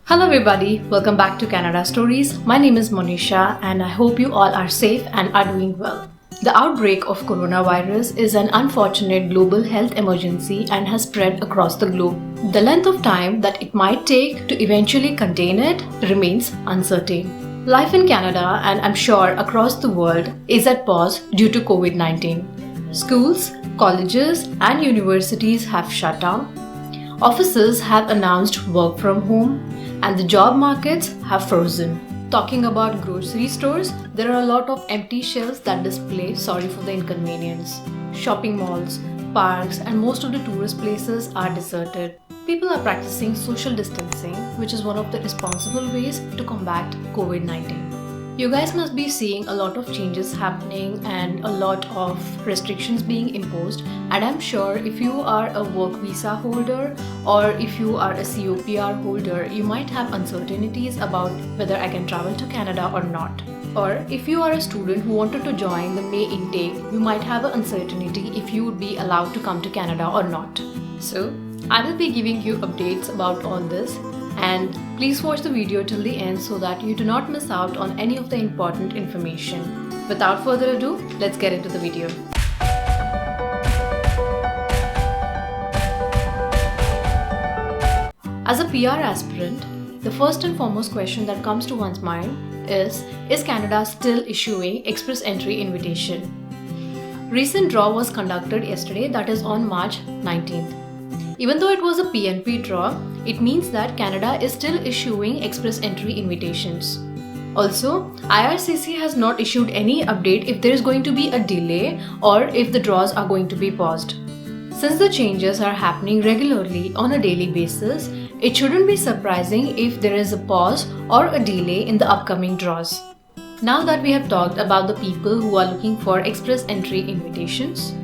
Hello everybody, welcome back to Canada Stories. My name is Monisha and I hope you all are safe and are doing well. The outbreak of coronavirus is an unfortunate global health emergency and has spread across the globe. The length of time that it might take to eventually contain it remains uncertain. Life in Canada and I'm sure across the world is at pause due to COVID-19. Schools, colleges and universities have shut down. Offices have announced work from home and the job markets have frozen. Talking about grocery stores, there are a lot of empty shelves that display sorry for the inconvenience. Shopping malls, parks and most of the tourist places are deserted. People are practicing social distancing, which is one of the responsible ways to combat COVID-19. You guys must be seeing a lot of changes happening and a lot of restrictions being imposed, and I'm sure if you are a work visa holder or if you are a COPR holder, you might have uncertainties about whether I can travel to Canada or not. Or if you are a student who wanted to join the May intake, you might have an uncertainty if you would be allowed to come to Canada or not. So, I will be giving you updates about all this. And please watch the video till the end so that you do not miss out on any of the important information. Without further ado, let's get into the video. As a PR aspirant, the first and foremost question that comes to one's mind is Canada still issuing express entry invitation? Recent draw was conducted yesterday, that is on March 19th. Even though it was a PNP draw, it means that Canada is still issuing express entry invitations. Also, IRCC has not issued any update if there is going to be a delay or if the draws are going to be paused. Since the changes are happening regularly on a daily basis, it shouldn't be surprising if there is a pause or a delay in the upcoming draws. Now that we have talked about the people who are looking for express entry invitations,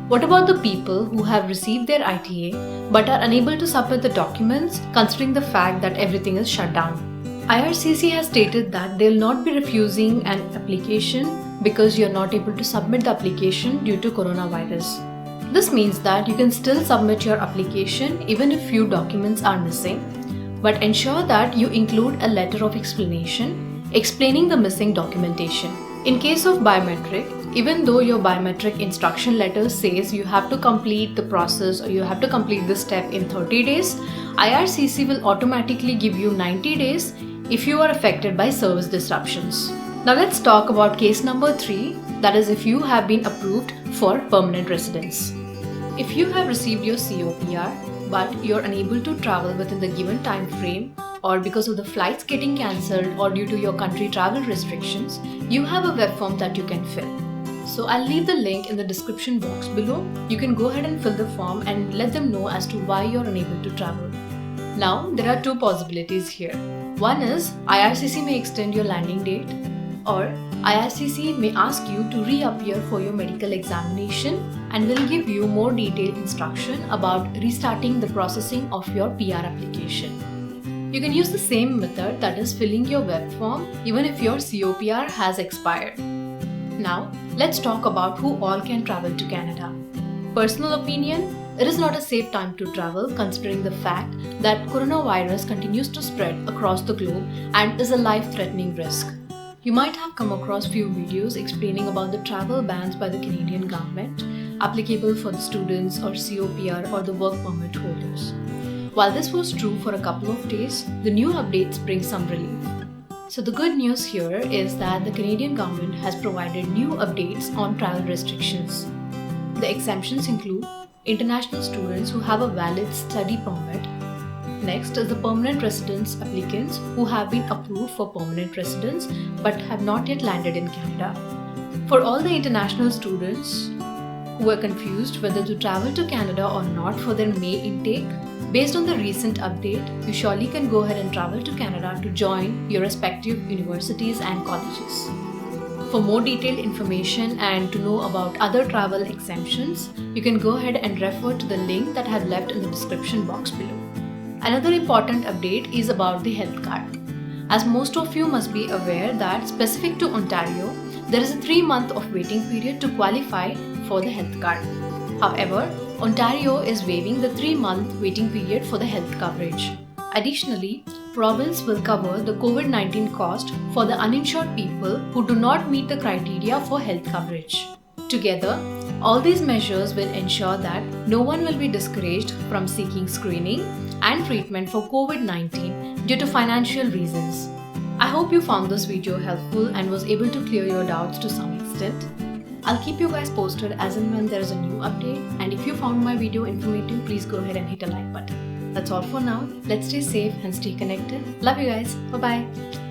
what about the people who have received their ITA but are unable to submit the documents considering the fact that everything is shut down? IRCC has stated that they will not be refusing an application because you are not able to submit the application due to coronavirus. This means that you can still submit your application even if few documents are missing, but ensure that you include a letter of explanation explaining the missing documentation. In case of biometric, even though your biometric instruction letter says you have to complete the process or you have to complete this step in 30 days, IRCC will automatically give you 90 days if you are affected by service disruptions. Now let's talk about case number 3, that is if you have been approved for permanent residence. If you have received your COPR but you are unable to travel within the given time frame, or because of the flights getting cancelled or due to your country travel restrictions, you have a web form that you can fill. So I'll leave the link in the description box below. You can go ahead and fill the form and let them know as to why you're unable to travel. Now, there are two possibilities here. One is IRCC may extend your landing date, or IRCC may ask you to reappear for your medical examination and will give you more detailed instruction about restarting the processing of your PR application. You can use the same method, that is filling your web form even if your COPR has expired. Now, let's talk about who all can travel to Canada. Personal opinion, it is not a safe time to travel considering the fact that coronavirus continues to spread across the globe and is a life-threatening risk. You might have come across few videos explaining about the travel bans by the Canadian government applicable for the students or COPR or the work permit holders. While this was true for a couple of days, the new updates bring some relief. So the good news here is that the Canadian government has provided new updates on travel restrictions. The exemptions include international students who have a valid study permit. Next is the permanent residence applicants who have been approved for permanent residence but have not yet landed in Canada. For all the international students who are confused whether to travel to Canada or not for their May intake, based on the recent update, you surely can go ahead and travel to Canada to join your respective universities and colleges. For more detailed information and to know about other travel exemptions, you can go ahead and refer to the link that I have left in the description box below. Another important update is about the health card. As most of you must be aware that specific to Ontario, there is a 3-month of waiting period to qualify for the health card. However, Ontario is waiving the 3-month waiting period for the health coverage. Additionally, province will cover the COVID-19 cost for the uninsured people who do not meet the criteria for health coverage. Together, all these measures will ensure that no one will be discouraged from seeking screening and treatment for COVID-19 due to financial reasons. I hope you found this video helpful and was able to clear your doubts to some extent. I'll keep you guys posted as and when there is a new update, and if you found my video informative, please go ahead and hit a like button. That's all for now. Let's stay safe and stay connected. Love you guys. Bye-bye.